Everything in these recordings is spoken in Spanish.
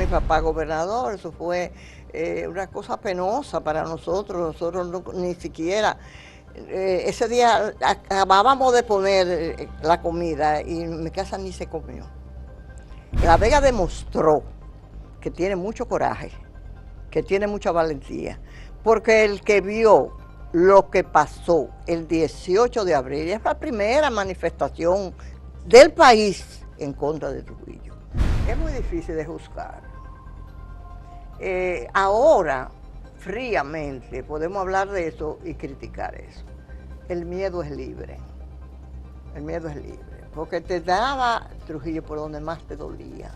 papá gobernador. Eso fue una cosa penosa para nosotros. Nosotros ni siquiera, ese día acabábamos de poner la comida y en mi casa ni se comió. La Vega demostró que tiene mucho coraje, que tiene mucha valentía, porque el que vio lo que pasó el 18 de abril es la primera manifestación del país en contra de Trujillo. Es muy difícil de juzgar. Ahora, fríamente, podemos hablar de eso y criticar eso. El miedo es libre. El miedo es libre, porque te daba Trujillo por donde más te dolía.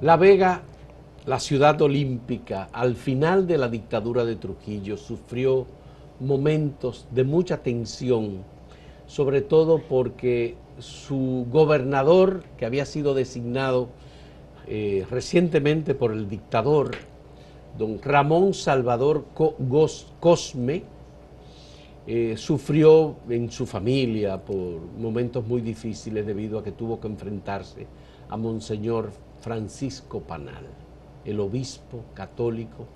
La Vega, la ciudad olímpica, al final de la dictadura de Trujillo, sufrió momentos de mucha tensión, sobre todo porque su gobernador, que había sido designado recientemente por el dictador, don Ramón Salvador Cosme, sufrió en su familia por momentos muy difíciles debido a que tuvo que enfrentarse a Monseñor Francisco Panal, el obispo católico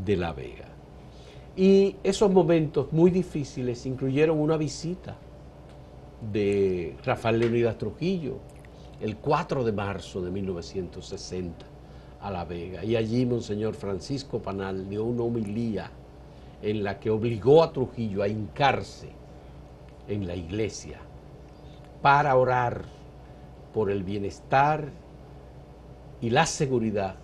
de La Vega. Y esos momentos muy difíciles incluyeron una visita de Rafael Leónidas Trujillo el 4 de marzo de 1960 a La Vega. Y allí Monseñor Francisco Panal dio una homilía en la que obligó a Trujillo a hincarse en la iglesia para orar por el bienestar y la seguridad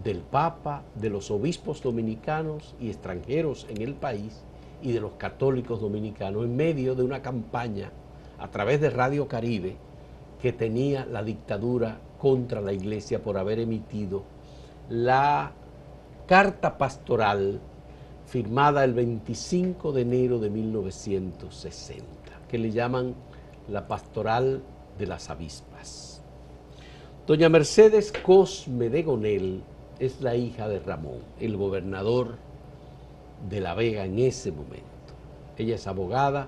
del Papa, de los obispos dominicanos y extranjeros en el país y de los católicos dominicanos en medio de una campaña a través de Radio Caribe que tenía la dictadura contra la iglesia por haber emitido la carta pastoral firmada el 25 de enero de 1960, que le llaman la Pastoral de las Avispas. Doña Mercedes Cosme de Gonel es la hija de Ramón, el gobernador de La Vega en ese momento. Ella es abogada,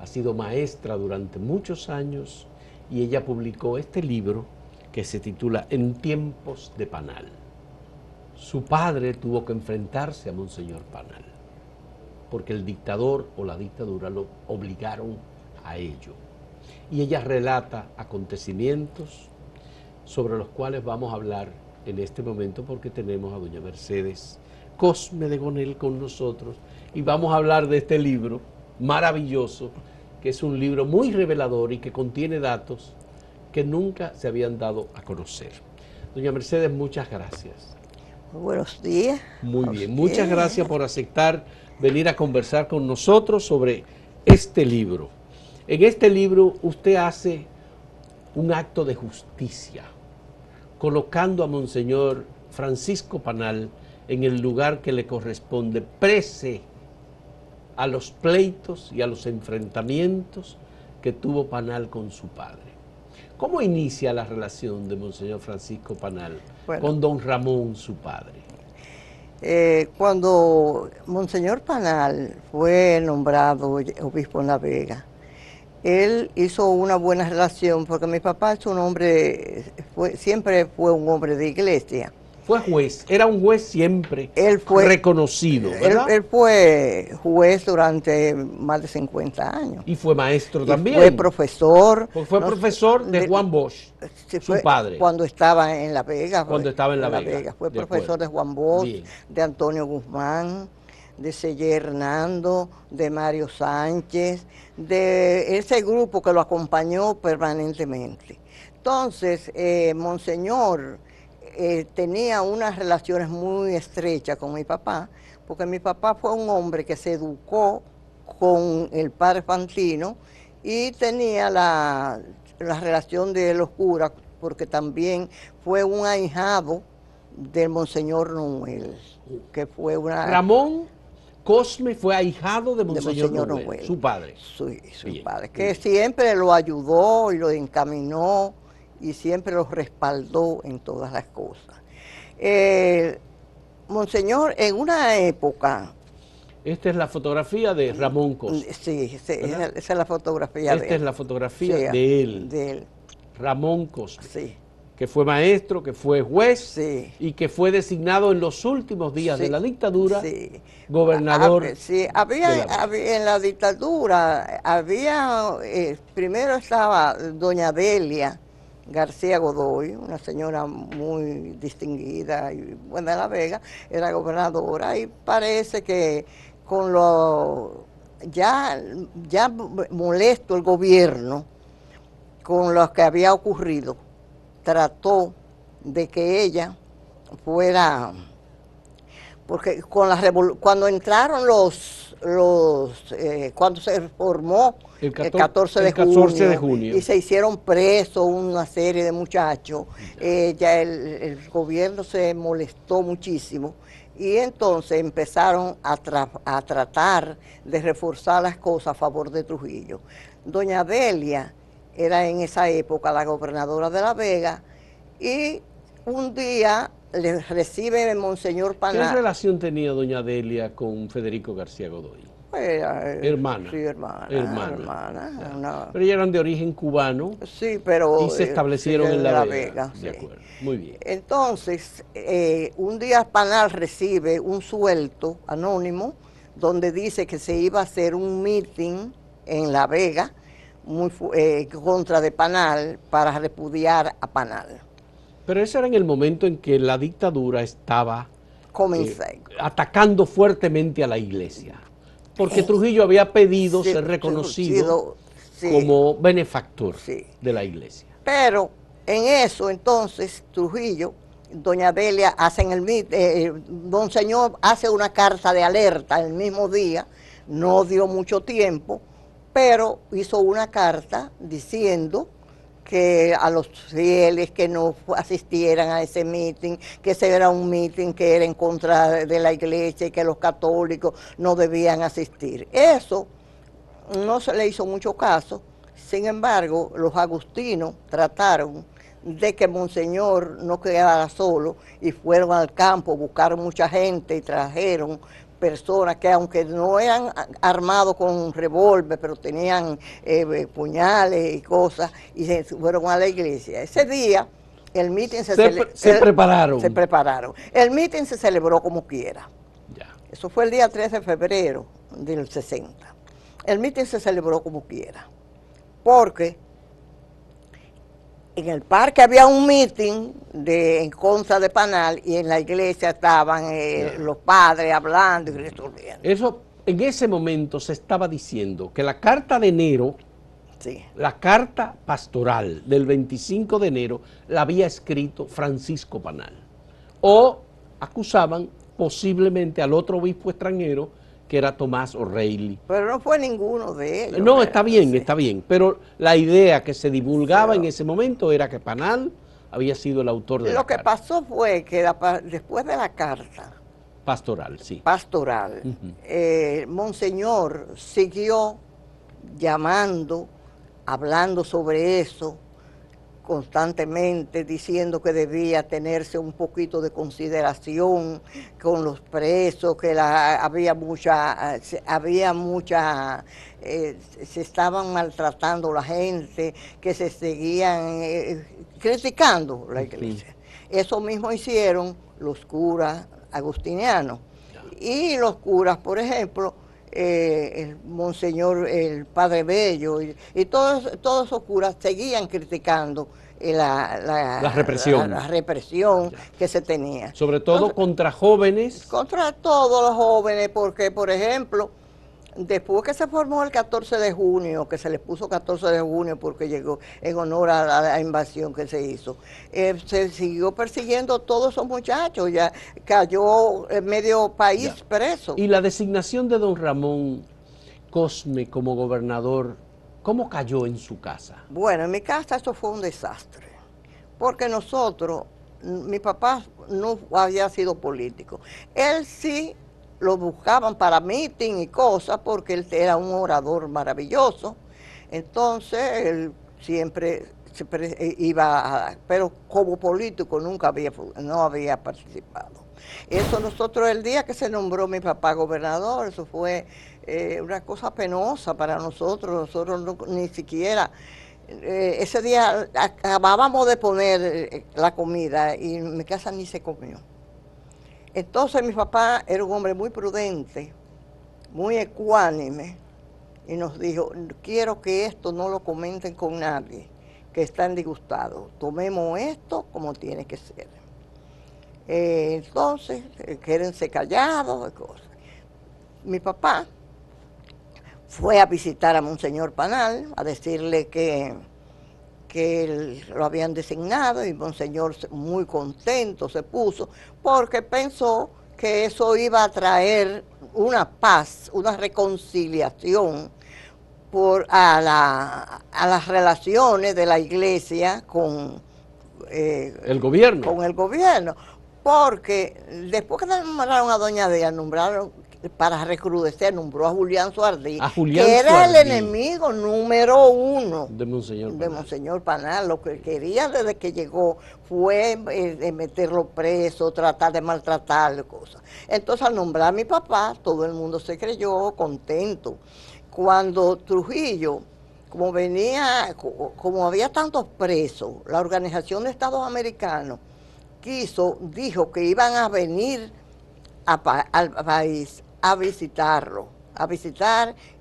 ha sido maestra durante muchos años y ella publicó este libro que se titula En tiempos de Panal. Su padre tuvo que enfrentarse a Monseñor Panal porque el dictador o la dictadura lo obligaron a ello. Y ella relata acontecimientos sobre los cuales vamos a hablar en este momento porque tenemos a doña Mercedes Cosme de Gonel con nosotros y vamos a hablar de este libro maravilloso, que es un libro muy revelador y que contiene datos que nunca se habían dado a conocer. Doña Mercedes, muchas gracias. Buenos días. Muy bien, muchas gracias por aceptar venir a conversar con nosotros sobre este libro. En este libro usted hace un acto de justicia, colocando a Monseñor Francisco Panal en el lugar que le corresponde, prese a los pleitos y a los enfrentamientos que tuvo Panal con su padre. ¿Cómo inicia la relación de Monseñor Francisco Panal con don Ramón, su padre? Cuando Monseñor Panal fue nombrado obispo en La Vega, él hizo una buena relación porque mi papá es un hombre, siempre fue un hombre de iglesia. Fue juez, era un juez siempre reconocido, ¿verdad? Él fue juez durante más de 50 años. Y fue maestro también. Fue profesor. Fue profesor de Juan Bosch, su padre. Cuando estaba en La Vega. Cuando estaba en La Vega. Fue profesor de Juan Bosch, de Antonio Guzmán, de Sellé Hernando, de Mario Sánchez, de ese grupo que lo acompañó permanentemente. Entonces, Monseñor tenía unas relaciones muy estrechas con mi papá, porque mi papá fue un hombre que se educó con el padre Fantino y tenía la relación de los curas, porque también fue un ahijado del Monseñor Noel, que fue una... Ramón Cosme fue ahijado de Monseñor Noel, su padre. Su padre, que siempre lo ayudó y lo encaminó y siempre lo respaldó en todas las cosas. Monseñor, en una época Esta es la fotografía de Ramón Cosme. Sí, ¿verdad? esa es la fotografía de él. Esta es la fotografía Sí, de él, de él. Ramón Cosme, Sí, que fue maestro, que fue juez sí, y que fue designado en los últimos días de sí, la dictadura sí. gobernador Sí, de La Vega. en la dictadura, primero estaba doña Delia García Godoy, una señora muy distinguida y buena de La Vega, era gobernadora, y parece que con ya molesto el gobierno con lo que había ocurrido, trató de que ella fuera, porque cuando entraron cuando se formó El el 14 de 14 de junio junio. y se hicieron presos una serie de muchachos, ya el gobierno se molestó muchísimo y entonces empezaron a tratar de reforzar las cosas a favor de Trujillo. Doña Delia era en esa época la gobernadora de La Vega y un día le recibe Monseñor ¿Qué Panal. relación tenía doña Delia con Federico García Godoy? Hermana. Sí, hermana. Pero ellas eran de origen cubano. Sí, pero y se establecieron sí, en La Vega. Vega, De sí. acuerdo, muy bien. Entonces, un día Panal recibe un suelto anónimo donde dice que se iba a hacer un meeting en La Vega contra de Panal para repudiar a Panal. Pero ese era en el momento en que la dictadura estaba atacando fuertemente a la iglesia, porque Trujillo había pedido ser reconocido como benefactor de la iglesia. Pero en eso entonces Trujillo, doña Delia hacen Monseñor hace una carta de alerta el mismo día, no dio mucho tiempo, pero hizo una carta diciendo que a los fieles que no asistieran a ese meeting, que ese era un meeting que era en contra de la iglesia y que los católicos no debían asistir. Eso no se le hizo mucho caso, sin embargo, los agustinos trataron de que Monseñor no quedara solo y fueron al campo, buscaron mucha gente y trajeron personas que aunque no eran armados con revólver, pero tenían puñales y cosas, y se fueron a la iglesia. Ese día el mitin se prepararon. Se prepararon. El mitin se celebró como quiera. Ya. Eso fue el día 3 de febrero del 60. El mitin se celebró como quiera, porque en el parque había un mitin en contra de Panal y en la iglesia estaban los padres hablando y resolviendo. Eso, en ese momento se estaba diciendo que la carta de enero, la carta pastoral del 25 de enero, la había escrito Francisco Panal. O acusaban posiblemente al otro obispo extranjero, que era Tomás O'Reilly. Pero no fue ninguno de ellos. No, está bien, pero la idea que se divulgaba en ese momento era que Panal había sido el autor de la carta. Lo que pasó fue que después de la carta pastoral, Monseñor siguió llamando, hablando sobre eso constantemente, diciendo que debía tenerse un poquito de consideración con los presos, que se estaban maltratando la gente, que se seguían criticando la iglesia. Eso mismo hicieron los curas agustinianos. Y los curas, por ejemplo, el Monseñor, el Padre Bello, y todos esos curas seguían criticando la represión que se tenía. Sobre todo contra jóvenes. Contra todos los jóvenes, porque, por ejemplo, después que se formó el 14 de junio, que se le puso 14 de junio porque llegó en honor a la invasión que se hizo, se siguió persiguiendo a todos esos muchachos, ya cayó medio país preso. Y la designación de don Ramón Cosme como gobernador, ¿cómo cayó en su casa? Bueno, en mi casa eso fue un desastre, porque mi papá no había sido político, él sí lo buscaban para meeting y cosas porque él era un orador maravilloso. Entonces él siempre iba, pero como político no había participado. Eso nosotros, el día que se nombró mi papá gobernador, eso fue una cosa penosa para nosotros ni siquiera, ese día acabábamos de poner la comida y en mi casa ni se comió. Entonces mi papá era un hombre muy prudente, muy ecuánime, y nos dijo, quiero que esto no lo comenten con nadie, que están disgustados, tomemos esto como tiene que ser. Entonces, quédense callados y cosas. Mi papá fue a visitar a Monseñor Panal, a decirle que él lo habían designado, y Monseñor muy contento se puso, porque pensó que eso iba a traer una paz, una reconciliación a las relaciones de la iglesia con el gobierno. Con el gobierno. Porque después que nombraron a Doña Dea, nombraron, para recrudecer, nombró a Julián Suardí, que era el enemigo número uno de Monseñor Panal. Lo que quería desde que llegó fue meterlo preso, tratar de maltratarlo, cosas. Entonces, al nombrar a mi papá, todo el mundo se creyó contento. Cuando Trujillo, como había tantos presos, la Organización de Estados Americanos dijo que iban a venir al país a visitar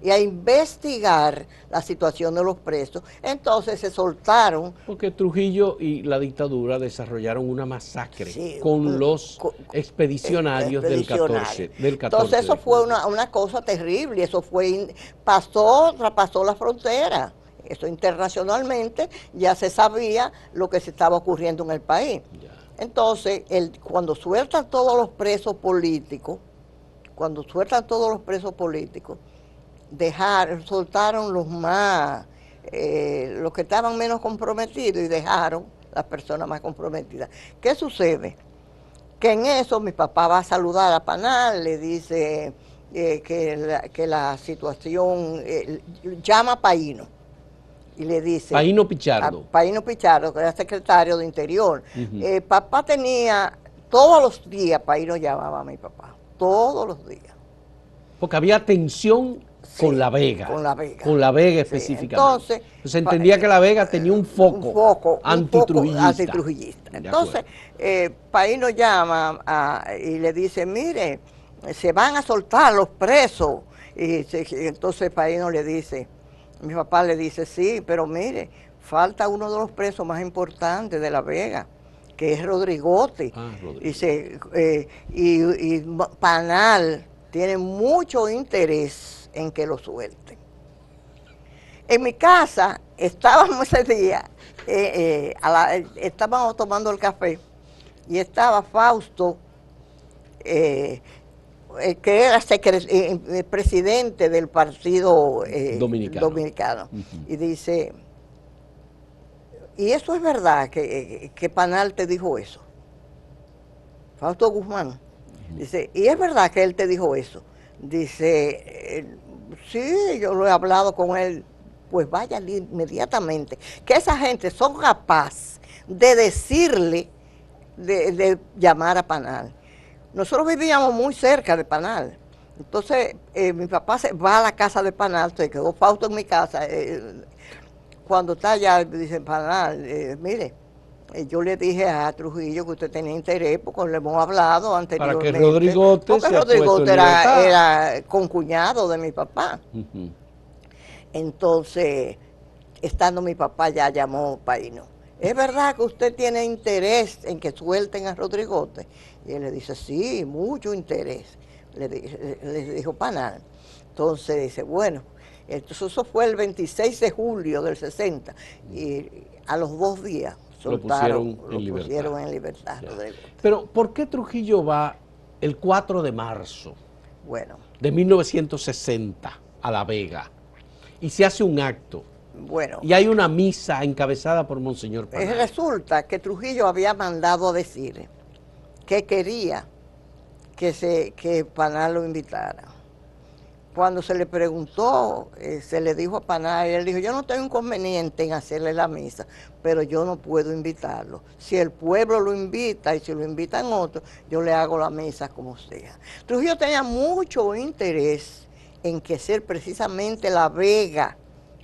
y a investigar la situación de los presos. Entonces se soltaron. Porque Trujillo y la dictadura desarrollaron una masacre con los expedicionarios del 14. Entonces eso fue una cosa terrible, eso traspasó la frontera. Eso internacionalmente ya se sabía lo que se estaba ocurriendo en el país. Ya. Entonces, cuando sueltan todos los presos políticos, soltaron los más, los que estaban menos comprometidos, y dejaron las personas más comprometidas. ¿Qué sucede? Que en eso mi papá va a saludar a Panal, le dice que la situación, llama a Paino. Y le dice... Paino Pichardo. Paino Pichardo, que era secretario de Interior. Papá tenía, todos los días, Paino llamaba a mi papá, todos los días. Porque había tensión con La Vega. Con La Vega. Con La Vega específicamente. Entonces, se entendía que La Vega tenía un foco antitrujillista. Entonces, Paino llama y le dice, mire, se van a soltar los presos. Y entonces Paino le dice... Mi papá le dice, sí, pero mire, falta uno de los presos más importantes de La Vega, que es Rodrigote. Y Panal tiene mucho interés en que lo suelten. En mi casa estábamos ese día, estábamos tomando el café, y estaba Fausto, que era presidente del Partido Dominicano. Y dice, ¿y eso es verdad que Panal te dijo eso? Fausto Guzmán. Dice, ¿y es verdad que él te dijo eso? Dice, sí, yo lo he hablado con él. Pues vaya inmediatamente, que esa gente son capaces de decirle, de llamar a Panal. Nosotros vivíamos muy cerca de Panal. Entonces, mi papá va a la casa de Panal, se quedó Fausto en mi casa. Cuando está allá, dice Panal, mire, yo le dije a Trujillo que usted tenía interés, porque le hemos hablado anteriormente. Para que Rodrigote era concuñado de mi papá. Entonces, estando mi papá, ya llamó Paino. ¿Es verdad que usted tiene interés en que suelten a Rodrigote? Y él le dice, sí, mucho interés, le dijo Panal. Entonces dice, bueno, entonces eso fue el 26 de julio del 60, y a los 2 días soltaron, lo pusieron en libertad. Pero, ¿por qué Trujillo va el 4 de marzo de 1960 a La Vega y se hace un acto? Y hay una misa encabezada por Monseñor Panal. Resulta que Trujillo había mandado a decir que quería que Panal lo invitara, cuando se le preguntó, se le dijo a Panal, y él dijo, yo no tengo inconveniente en hacerle la misa, pero yo no puedo invitarlo. Si el pueblo lo invita y si lo invitan otros, yo le hago la misa como sea. Trujillo tenía mucho interés en que ser precisamente La Vega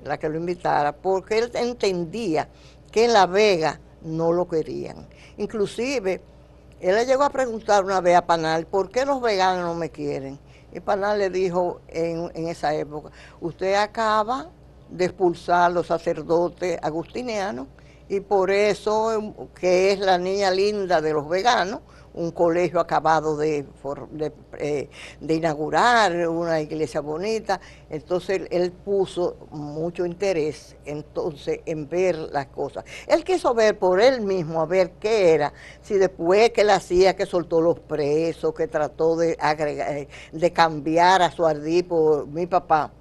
la que lo invitara, porque él entendía que en La Vega no lo querían. Inclusive, él le llegó a preguntar una vez a Panal, ¿por qué los veganos no me quieren? Y Panal le dijo en esa época, usted acaba de expulsar a los sacerdotes agustinianos y por eso, que es la niña linda de los veganos, un colegio acabado de inaugurar, una iglesia bonita, entonces él puso mucho interés entonces en ver las cosas. Él quiso ver por él mismo, a ver qué era, si después que él hacía, que soltó los presos, que trató de agregar, de cambiar a su ardí por mi papá,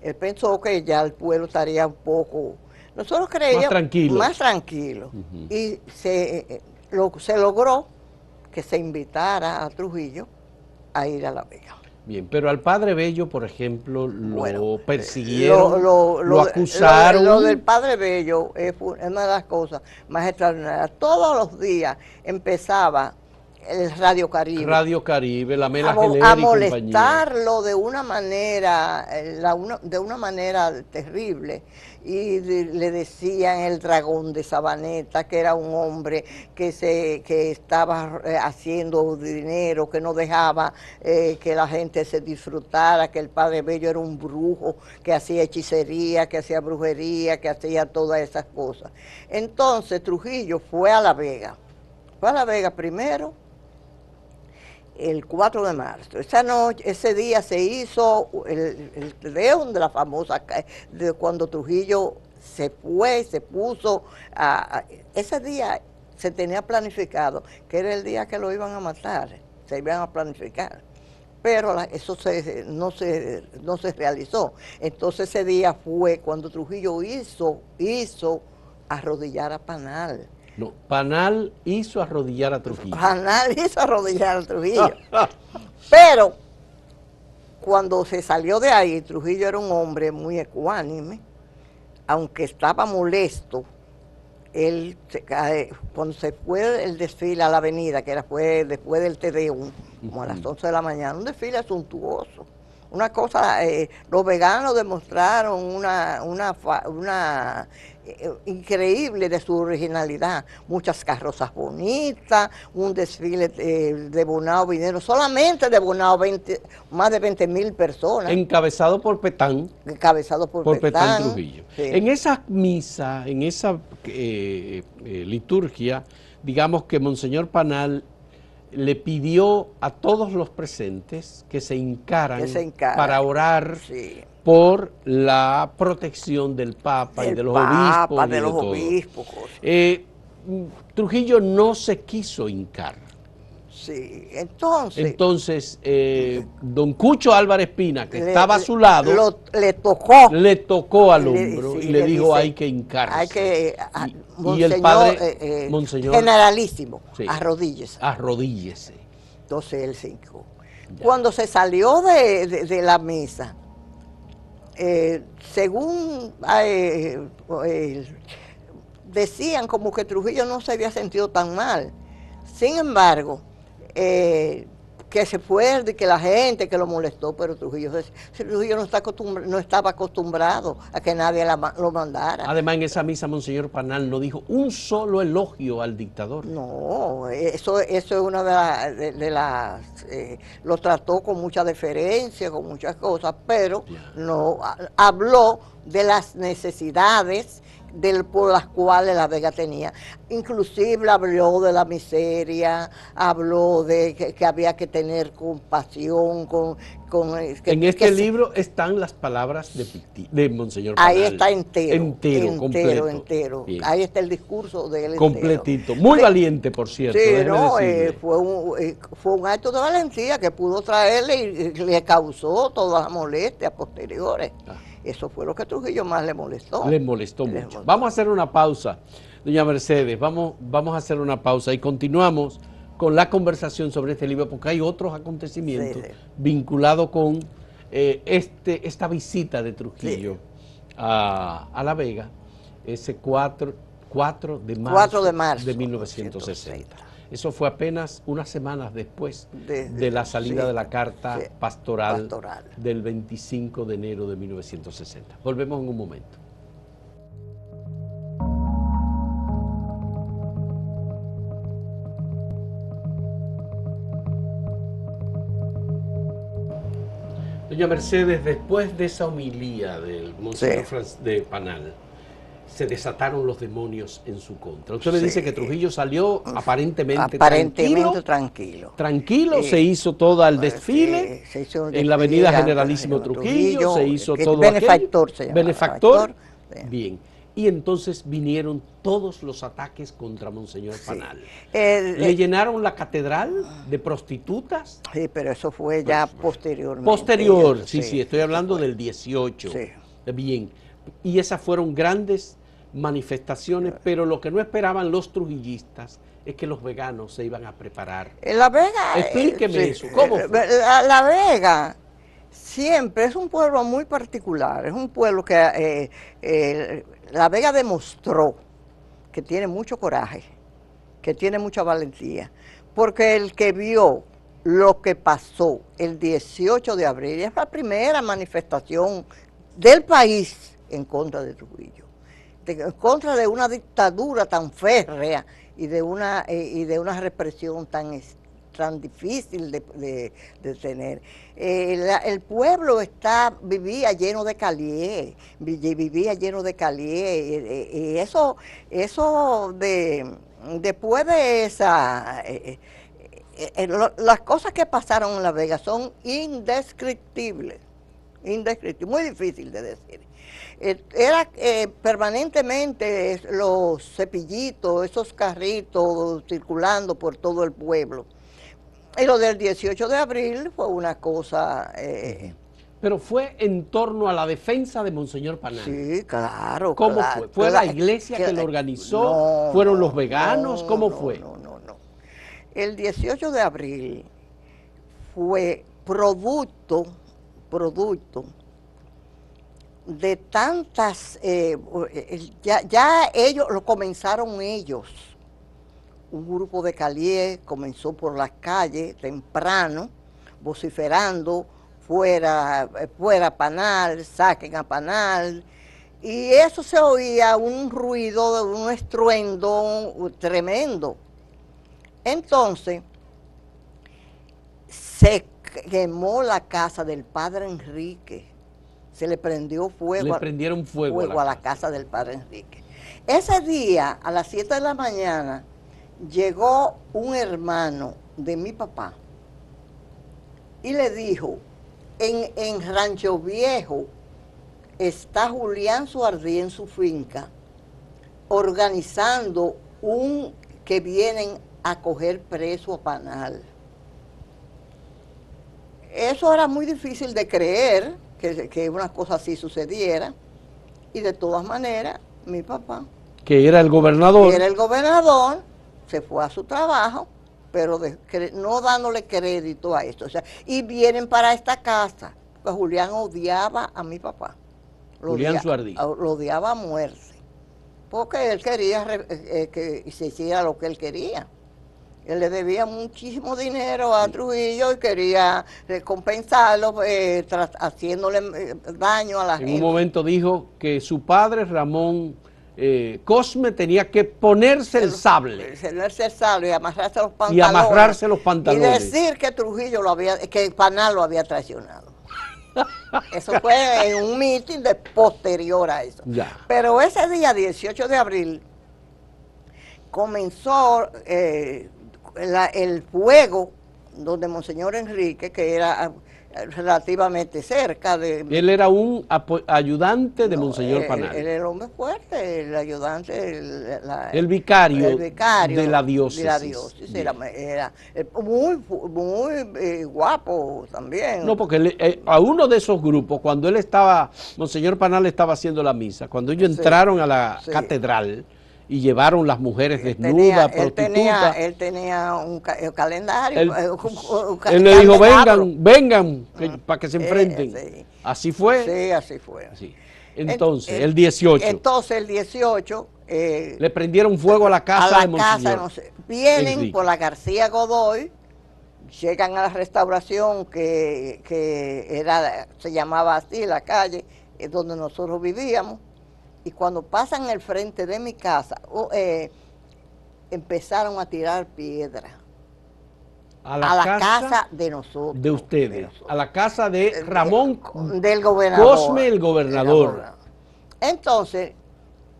él pensó que ya el pueblo estaría un poco, nosotros creíamos más tranquilo, y se logró que se invitara a Trujillo a ir a La Vega. Bien, pero al Padre Bello, por ejemplo, lo persiguieron, lo acusaron. Lo del Padre Bello es una de las cosas más extraordinarias. Todos los días empezaba el Radio Caribe. Radio Caribe, la Mela Geleri a molestarlo de una manera, terrible. Y le decían el dragón de Sabaneta, que era un hombre que estaba haciendo dinero, que no dejaba que la gente se disfrutara, que el Padre Bello era un brujo, que hacía hechicería, que hacía brujería, que hacía todas esas cosas. Entonces Trujillo fue a La Vega. Fue a La Vega primero, el 4 de marzo. Esa noche, ese día se hizo el Tedeum de la famosa, de cuando Trujillo se fue, se puso, ese día se tenía planificado, que era el día que lo iban a matar, se iban a planificar, pero eso no se realizó. Entonces ese día fue cuando Trujillo hizo arrodillar a Panal. No, Panal hizo arrodillar a Trujillo. Panal hizo arrodillar a Trujillo. Pero cuando se salió de ahí, Trujillo era un hombre muy ecuánime, aunque estaba molesto. Él, cuando se fue el desfile a la avenida, que fue después del Tedeum, como a las 11 de la mañana, un desfile suntuoso. Una cosa, los veganos demostraron una increíble de su originalidad, muchas carrozas bonitas, un desfile de Bonao vinieron, solamente de Bonao más de 20,000 personas. Encabezado por Petán. Encabezado por Petán Trujillo. Sí. En esa misa, en esa liturgia, digamos que Monseñor Panal le pidió a todos los presentes que se hincaran para orar por la protección del Papa y de los obispos. Trujillo no se quiso hincar. Sí, entonces don Cucho Álvarez Pina, que estaba a su lado, le tocó al hombro y le dijo, hay que hincarse. Hay que, y el padre, Monseñor generalísimo, arrodíllese. Arrodíllese. Entonces él se hincó. Cuando se salió de la misa, según decían como que Trujillo no se había sentido tan mal. Sin embargo, que se fue, de que la gente que lo molestó, pero Trujillo no estaba acostumbrado a que nadie lo mandara. Además, en esa misa, Monseñor Panal no dijo un solo elogio al dictador. No, eso es una de las lo trató con mucha deferencia, con muchas cosas, pero no habló de las necesidades por las cuales La Vega tenía. Inclusive habló de la miseria, habló de que había que tener compasión en este libro están las palabras de Monseñor Panal. Ahí está entero, completo. Ahí está el discurso de él completito. Muy valiente, por cierto. Sí, no, fue un acto de valentía que pudo traerle y le causó todas las molestias posteriores. Eso fue lo que a Trujillo más le molestó. Le molestó mucho. Vamos a hacer una pausa, doña Mercedes. Vamos a hacer una pausa y continuamos con la conversación sobre este libro, porque hay otros acontecimientos vinculados con esta visita de Trujillo a La Vega, ese 4 de marzo de 1960. Eso fue apenas unas semanas después de la salida de la carta pastoral del 25 de enero de 1960. Volvemos en un momento. Doña Mercedes, después de esa homilía del Monseñor de Panal, se desataron los demonios en su contra. Usted me dice que Trujillo salió aparentemente tranquilo. Tranquilo, se hizo todo el desfile en la avenida Generalísimo Trujillo, se hizo todo benefactor, aquello. Benefactor. Bien. Y entonces vinieron todos los ataques contra Monseñor Panal. ¿Le llenaron la catedral de prostitutas? Sí, pero eso fue ya posteriormente. Posterior, sí, estoy hablando del 18. Bien, y esas fueron grandes manifestaciones, pero lo que no esperaban los trujillistas es que los veganos se iban a preparar. La Vega... Explíqueme eso, ¿cómo fue? La Vega siempre es un pueblo muy particular, es un pueblo que... La Vega demostró que tiene mucho coraje, que tiene mucha valentía, porque el que vio lo que pasó el 18 de abril es la primera manifestación del país en contra de Trujillo, en contra de una dictadura tan férrea y de una represión tan difícil de tener. El pueblo vivía lleno de calié, y eso después de esa, las cosas que pasaron en La Vega son indescriptibles, muy difícil de decir. Era permanentemente los cepillitos, esos carritos circulando por todo el pueblo. Y lo del 18 de abril fue una cosa... Pero fue en torno a la defensa de Monseñor Panal. Sí, claro. ¿Cómo fue? ¿Fue la iglesia que lo organizó? ¿Fueron los veganos? ¿Cómo fue? No. El 18 de abril fue producto de tantas... ya ellos, lo comenzaron ellos. Un grupo de calié comenzó por las calles temprano, vociferando, fuera Panal, saquen a Panal, y eso se oía un ruido, un estruendo tremendo. Entonces, se quemó la casa del padre Enrique, se le prendió fuego. Le prendieron fuego a la casa del padre Enrique. Ese día, a las 7 de la mañana, llegó un hermano de mi papá y le dijo, en Rancho Viejo está Julián Suardí en su finca organizando que vienen a coger preso a Panal. Eso era muy difícil de creer, que una cosa así sucediera, y de todas maneras, mi papá, que era el gobernador, se fue a su trabajo, pero no dándole crédito a esto. O sea, y vienen para esta casa, porque Julián odiaba a mi papá. Julián Suardí. Lo odiaba a muerte, porque él quería que se hiciera lo que él quería. Él le debía muchísimo dinero a Trujillo y quería recompensarlo haciéndole daño a la gente. En un momento dijo que su padre, Ramón Cosme, tenía que ponerse el sable. Ponerse el sable y amarrarse los pantalones. Y amarrarse los pantalones. Y decir que Trujillo que Panal lo había traicionado. Eso fue en un mitin posterior a eso. Ya. Pero ese día, 18 de abril, comenzó el fuego donde Monseñor Enrique, que era relativamente cerca de... Él era un ayudante de Monseñor Panal. Él era el hombre fuerte, el ayudante, el vicario de la diócesis. De la diócesis. Era muy guapo también. No, porque a uno de esos grupos, cuando Monseñor Panal estaba haciendo la misa, cuando ellos entraron a la catedral, y llevaron las mujeres desnudas, prostitutas. Él tenía un calendario. Él le dijo, vengan, para que se enfrenten. Sí. ¿Así fue? Sí, así fue. Sí. Entonces, el 18. Entonces, el 18... le prendieron fuego a la casa de Monseñor. Vienen Enrique. por la García Godoy, llegan a la restauración que se llamaba así, la calle, donde nosotros vivíamos, y cuando pasan el frente de mi casa, empezaron a tirar piedras. A la casa de nosotros. De ustedes. A la casa de Ramón del gobernador. Cosme, el gobernador. Entonces,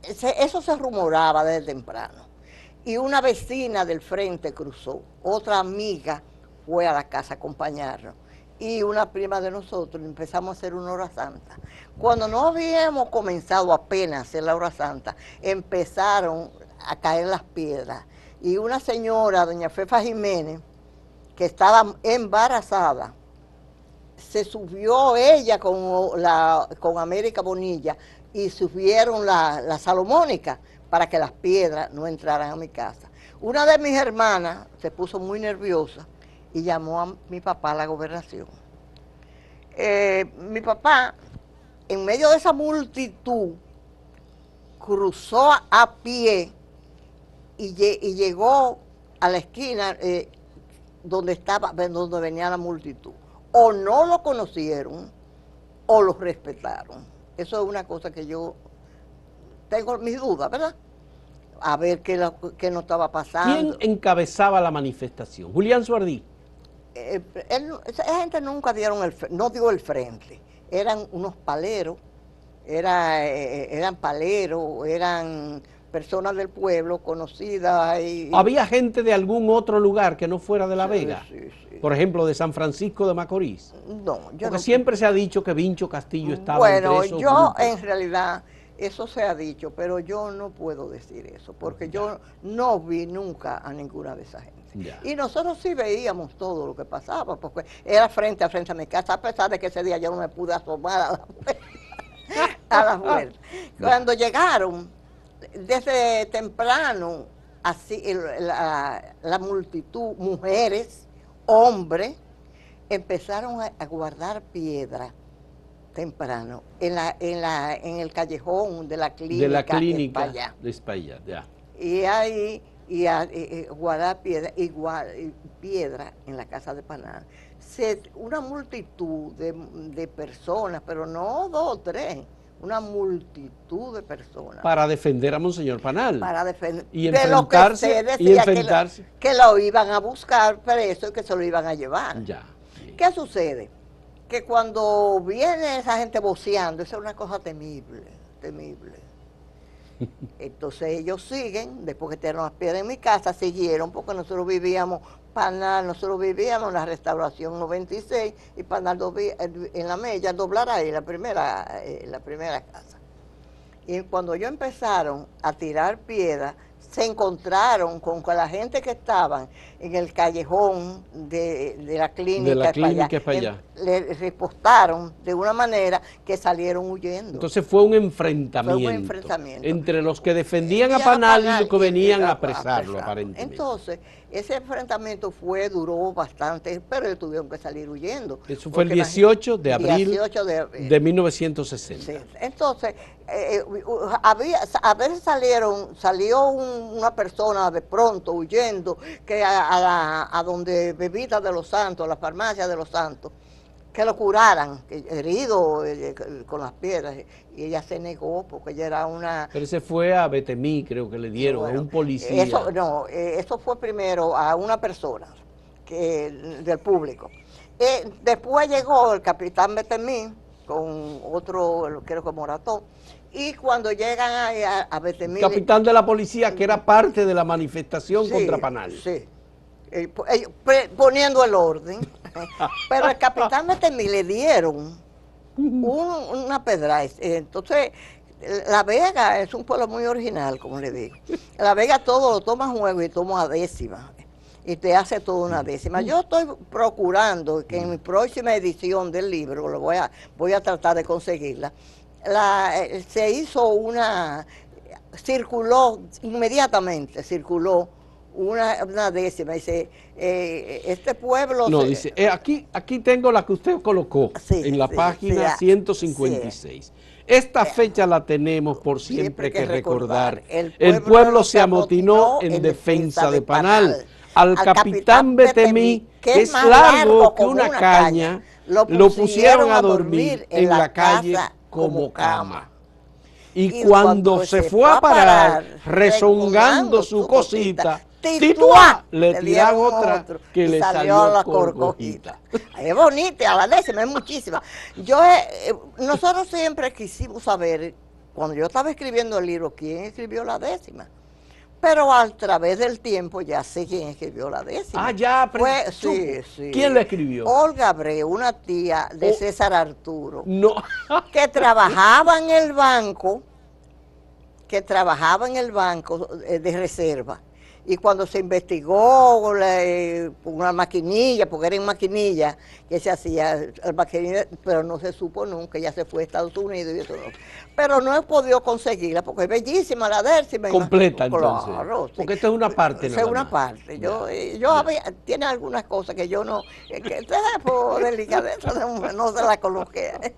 eso se rumoraba desde temprano. Y una vecina del frente cruzó, otra amiga fue a la casa a acompañarnos. Y una prima de nosotros empezamos a hacer una hora santa. Cuando no habíamos comenzado apenas a hacer la hora santa, empezaron a caer las piedras. Y una señora, doña Fefa Jiménez, que estaba embarazada, se subió ella con América Bonilla y subieron la salomónica para que las piedras no entraran a mi casa. Una de mis hermanas se puso muy nerviosa y llamó a mi papá a la gobernación. Mi papá, en medio de esa multitud, cruzó a pie y llegó a la esquina donde venía la multitud. O no lo conocieron o lo respetaron. Eso es una cosa que yo tengo mis dudas, ¿verdad? A ver qué no estaba pasando. ¿Quién encabezaba la manifestación? Julián Suardí. Esa gente nunca no dio el frente. Eran unos paleros, eran paleros, eran personas del pueblo conocidas. ¿Había gente de algún otro lugar que no fuera de La Vega? Sí. Por ejemplo, de San Francisco de Macorís. No, Porque siempre se ha dicho que Vincho Castillo estaba bueno, entre esos yo grupos. En realidad, eso se ha dicho, pero yo no puedo decir eso, porque yo no vi nunca a ninguna de esas gente. Ya. Y nosotros sí veíamos todo lo que pasaba, porque era frente a mi casa, a pesar de que ese día yo no me pude asomar a la puerta. A la puerta. Cuando llegaron, desde temprano, así la multitud, mujeres, hombres, empezaron a guardar piedra temprano en el callejón de la clínica. De la clínica de Espaillat, ya. Y ahí guardar piedra en la casa de Panal. Una multitud de personas, pero no 2 o 3, una multitud de personas. Para defender a Monseñor Panal. Para defender. Y enfrentarse. De lo que se decía que lo iban a buscar preso y que se lo iban a llevar. Ya. ¿Qué sucede? Que cuando viene esa gente voceando, eso es una cosa temible, temible. Entonces ellos siguen, después que tiraron las piedras en mi casa, siguieron, porque nosotros vivíamos, Panal, nosotros vivíamos en la Restauración 96 y Panal en la Mella, doblar ahí, la primera casa. Y cuando ellos empezaron a tirar piedras, se encontraron con la gente que estaban en el callejón de la clínica. De la clínica Espaillat. Le repostaron de una manera que salieron huyendo. Entonces fue un enfrentamiento. Fue un enfrentamiento. Entre los que defendían a Panal y los que venían a apresarlo, aparentemente. Entonces, ese enfrentamiento duró bastante, pero ellos tuvieron que salir huyendo. Eso fue el 18 de abril de 1960. Sí. Entonces, a veces salió una persona de pronto huyendo que a donde Bebita de los Santos, a la farmacia de los Santos, que lo curaran, herido con las piedras, y ella se negó porque ella era una... Pero ese fue a Betemí, creo que le dieron, a un policía. Eso fue primero a una persona del público. Después llegó el capitán Betemí con otro, creo que Moratón, y cuando llegan a Betemí... Capitán de la policía, que era parte de la manifestación contra Panal. Sí, poniendo el orden. Pero al capitán Betemí le dieron una pedra. Entonces, La Vega es un pueblo muy original, como le digo. La Vega todo lo toma juego y toma a décima. Y te hace todo una décima. Yo estoy procurando que en mi próxima edición del libro, voy a tratar de conseguirla, se circuló, inmediatamente circuló una décima, dice, este pueblo... No, dice, aquí tengo la que usted colocó sí, en la página sí, 156. Sí. Esta fecha la tenemos por siempre que recordar. El pueblo se amotinó en defensa de Panal. Al capitán Betemí, que es largo que una caña, lo pusieron a dormir en la calle como cama. Y cuando se fue a parar, rezongando su cosita, ¡tituá! Le tiran otra que le salió la corgojita. Es bonita, a la décima, es muchísima. Nosotros siempre quisimos saber, cuando yo estaba escribiendo el libro, quién escribió la décima. Pero a través del tiempo ya sé quién escribió la décima. Ah, ya sí, sí. ¿Quién la escribió? Olga Abreu, una tía de César Arturo. No. Que trabajaba en el banco, de reserva. Y cuando se investigó una maquinilla, porque era en maquinilla que se hacía, pero no se supo nunca, ya se fue a Estados Unidos y eso no. Pero no he podido conseguirla, porque es bellísima la décima. Completa, entonces. Claro, sí. Porque esta es una parte. Es una parte. Tiene algunas cosas que yo no, que por delicadeza no se la coloqué.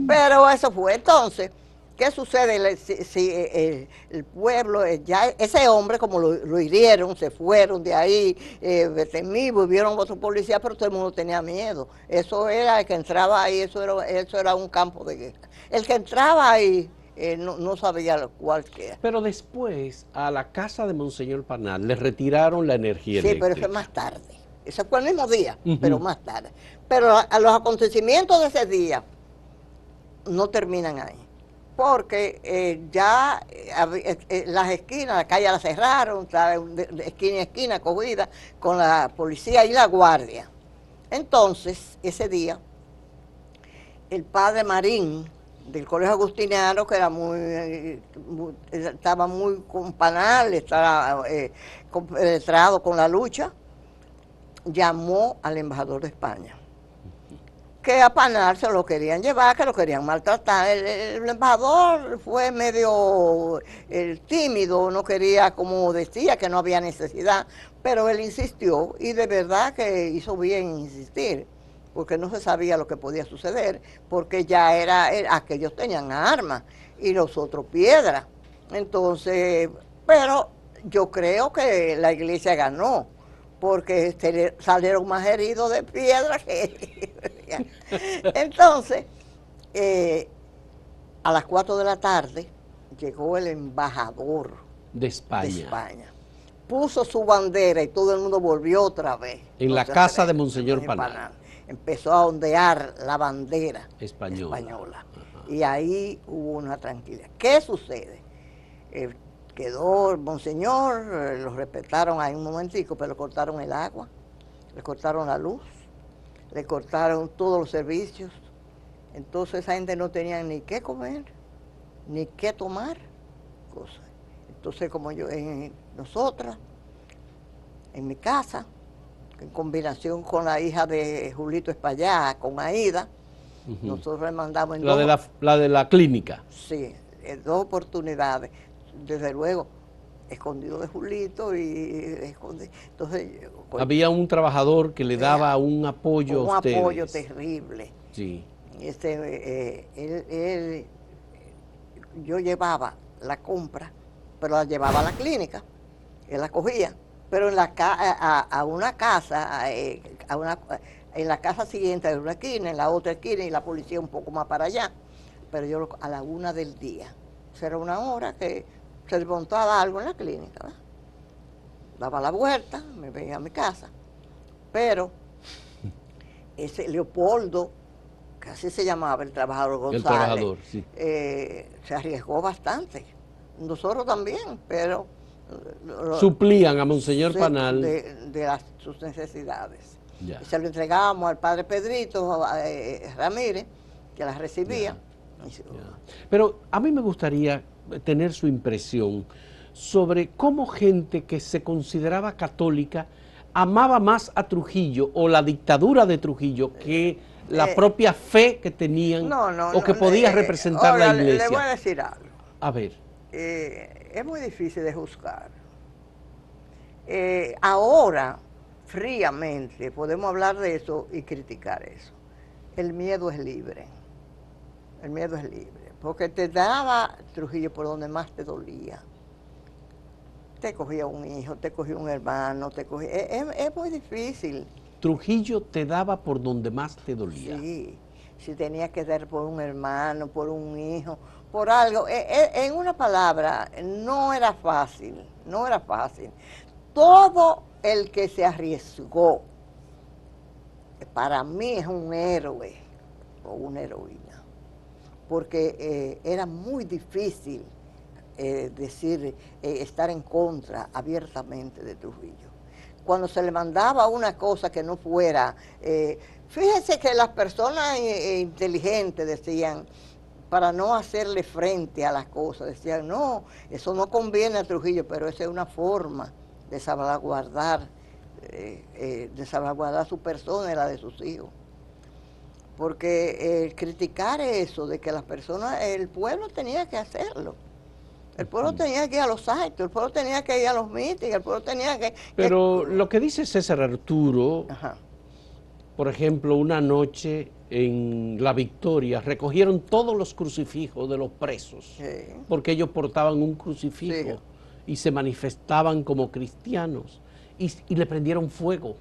Pero eso fue. Entonces, ¿qué sucede si el pueblo, ya ese hombre, como lo hirieron, se fueron de ahí, Betemí, volvieron otros policías, pero todo el mundo tenía miedo? Eso era el que entraba ahí, eso era un campo de guerra. El que entraba ahí no sabía cuál que era. Pero después, a la casa de Monseñor Panal le retiraron la energía eléctrica. Sí, pero eso es más tarde. Eso fue el mismo día, pero más tarde. Pero a los acontecimientos de ese día no terminan ahí. Porque las esquinas, la calle la cerraron, de esquina a esquina cogida con la policía y la guardia. Entonces, ese día, el padre Marín del Colegio Agustiniano, que era estaba muy con Panal, estaba compenetrado con la lucha, llamó al embajador de España, que a Panal se lo querían llevar, que lo querían maltratar. El embajador fue medio tímido, no quería, como decía, que no había necesidad, pero él insistió y de verdad que hizo bien en insistir, porque no se sabía lo que podía suceder, porque ya aquellos tenían armas y los otros piedras. Entonces, pero yo creo que la iglesia ganó, porque salieron más heridos de piedra que... Entonces, a las 4 de la tarde llegó el embajador de España. Puso su bandera y todo el mundo volvió otra vez. En la casa de Monseñor Panal. Empezó a ondear la bandera española. Y ahí hubo una tranquilidad. ¿Qué sucede? Quedó el Monseñor, lo respetaron ahí un momentico, pero le cortaron el agua, le cortaron la luz, le cortaron todos los servicios. Entonces esa gente no tenía ni qué comer, ni qué tomar, cosas. Entonces como nosotras, en mi casa, en combinación con la hija de Julito Espaillá, con Aida, nosotros le mandamos en la de la clínica. Sí, en 2 oportunidades. Desde luego, escondido de Julito y escondido. Entonces, había un trabajador que le daba un apoyo a ustedes. Un apoyo terrible. Sí. Yo llevaba la compra, pero la llevaba a la clínica, él la cogía, pero en a una casa, en la casa siguiente de una esquina, en la otra esquina y la policía un poco más para allá, pero yo a la 1 del día. Eso era una hora que se desmontaba algo en la clínica, ¿verdad? Daba la vuelta, me venía a mi casa. Pero ese Leopoldo, que así se llamaba, el trabajador González, el trabajador, sí. Se arriesgó bastante. Nosotros también, pero... suplían a Monseñor Panal de sus necesidades. Ya. Y se lo entregábamos al padre Pedrito Ramírez, que las recibía. Ya. Pero a mí me gustaría tener su impresión sobre cómo gente que se consideraba católica amaba más a Trujillo o la dictadura de Trujillo que la propia fe que tenían o que podía representar la iglesia. Le voy a decir algo. A ver. es muy difícil de juzgar. Ahora, fríamente, podemos hablar de eso y criticar eso. El miedo es libre. El miedo es libre. Porque te daba Trujillo por donde más te dolía. Te cogía un hijo, te cogía un hermano, te cogía... Es muy difícil. Trujillo te daba por donde más te dolía. Sí, si tenía que dar por un hermano, por un hijo, por algo. En una palabra, no era fácil, no era fácil. Todo el que se arriesgó, para mí es un héroe o una heroína, porque era muy difícil estar en contra abiertamente de Trujillo. Cuando se le mandaba una cosa que no fuera, fíjese que las personas inteligentes decían, para no hacerle frente a las cosas, decían, no, eso no conviene a Trujillo, pero esa es una forma de salvaguardar su persona y la de sus hijos. Porque criticar eso de que las personas, el pueblo tenía que hacerlo. El pueblo tenía que ir a los actos, el pueblo tenía que ir a los mítines, el pueblo tenía que... Pero lo que dice César Arturo, Ajá. por ejemplo, una noche en La Victoria recogieron todos los crucifijos de los presos, Sí. porque ellos portaban un crucifijo Sí. y se manifestaban como cristianos y le prendieron fuego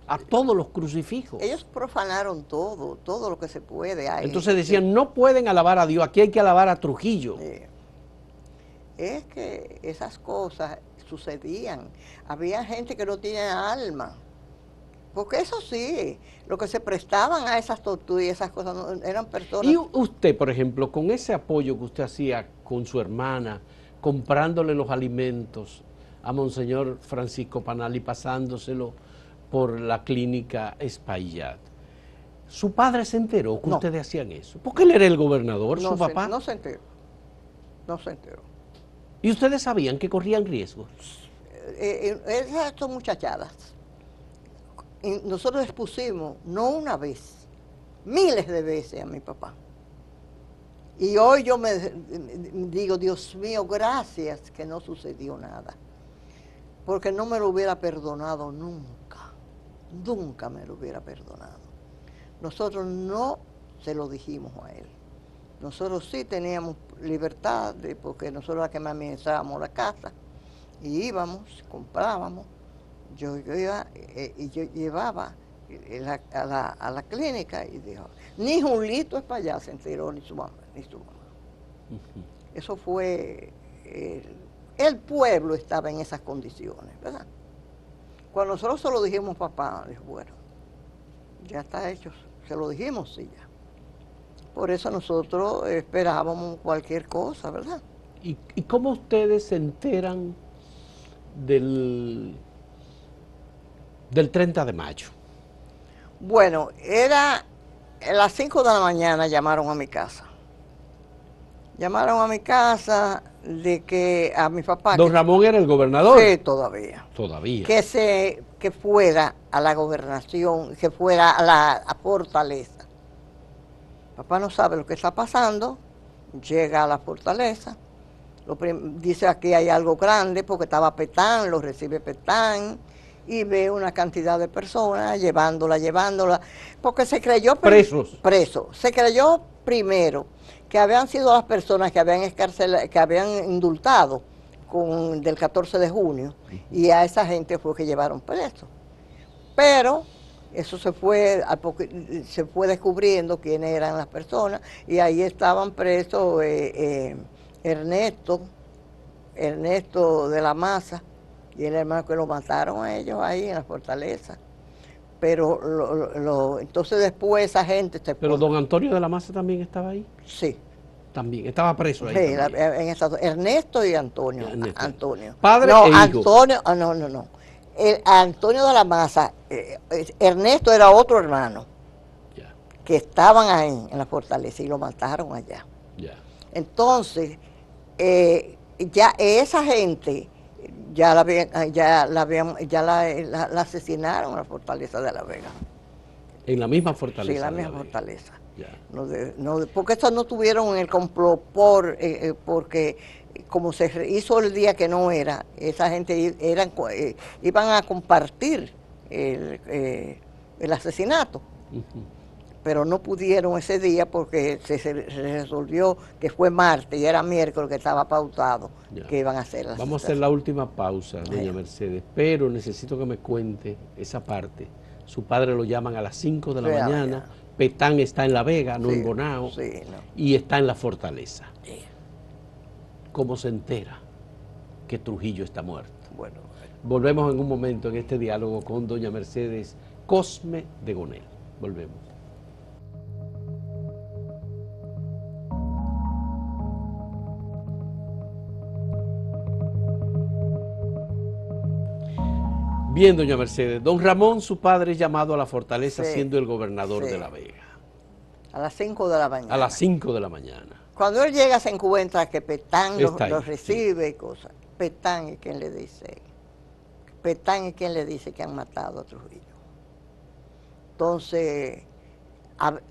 a todos los crucifijos. Ellos profanaron todo lo que se puede. Entonces decían, no pueden alabar a Dios, aquí hay que alabar a Trujillo. Es que esas cosas sucedían. Había gente que no tenía alma. Porque eso sí, lo que se prestaban a esas torturas y esas cosas eran personas... Y usted, por ejemplo, con ese apoyo que usted hacía con su hermana, comprándole los alimentos a Monseñor Francisco Panal y pasándoselo por la clínica Espaillat, ¿su padre se enteró que ustedes hacían eso? Porque él era el gobernador, su papá. No se enteró. No se enteró. ¿Y ustedes sabían que corrían riesgos? Esas son muchachadas. Y nosotros expusimos, no una vez, miles de veces a mi papá. Y hoy yo me digo, Dios mío, gracias que no sucedió nada. Porque no me lo hubiera perdonado nunca. Nunca me lo hubiera perdonado. Nosotros no se lo dijimos a él. Nosotros sí teníamos libertad, porque nosotros era que me administrábamos la casa. Y íbamos, comprábamos. Yo iba y yo llevaba a la clínica y dijo, ni Julito es para allá, se enteró, ni su mamá. Eso fue, el pueblo estaba en esas condiciones, ¿verdad? Cuando nosotros se lo dijimos a papá, dijo, bueno, ya está hecho, se lo dijimos, sí, ya. Por eso nosotros esperábamos cualquier cosa, ¿verdad? ¿Y cómo ustedes se enteran del 30 de mayo? Bueno, era a las 5 de la mañana llamaron a mi casa. Llamaron a mi casa de que a mi papá... ¿Don Ramón era el gobernador? Sí, todavía. Todavía. Que fuera a la gobernación, que fuera a la fortaleza. Papá no sabe lo que está pasando, llega a la fortaleza, dice aquí hay algo grande porque estaba Petán, lo recibe Petán y ve una cantidad de personas llevándola, porque se creyó... Presos. Se creyó primero que habían sido las personas que habían indultado del 14 de junio, y a esa gente fue que llevaron preso. Pero eso se fue descubriendo quiénes eran las personas, y ahí estaban presos Ernesto de la Maza, y el hermano que lo mataron a ellos ahí en la fortaleza. Pero entonces después esa gente se... ¿Pero don Antonio de la Maza también estaba ahí? Sí. También, estaba preso ahí. Sí, Ernesto y Antonio. Antonio. Padre no, e hijo. Antonio, no. Antonio de la Maza, Ernesto era otro hermano, Ya. Que estaban ahí en la fortaleza y lo mataron allá. Ya. Entonces, ya esa gente ya la asesinaron en la fortaleza de La Vega. En la misma fortaleza. Sí, en la misma fortaleza. Ya. Porque estos no tuvieron el complot porque como se hizo el día que no era, esa gente iban a compartir el asesinato. Pero no pudieron ese día porque se resolvió que fue martes y era miércoles que estaba pautado que iban a hacer las Vamos a hacer la última pausa, doña Mercedes, pero necesito que me cuente esa parte. Su padre lo llaman a las 5 de la mañana, Petán está en La Vega, no en Bonao, y está en la fortaleza. ¿Cómo se entera que Trujillo está muerto? Bueno, volvemos en un momento en este diálogo con doña Mercedes Cosme de Gonel. Volvemos. Bien, doña Mercedes, don Ramón, su padre, es llamado a la fortaleza siendo el gobernador de La Vega. A las 5 de la mañana. A las 5 de la mañana. Cuando él llega se encuentra que Petán lo recibe y cosas. Petán es quien le dice. Petán es quien le dice que han matado a Trujillo. Entonces,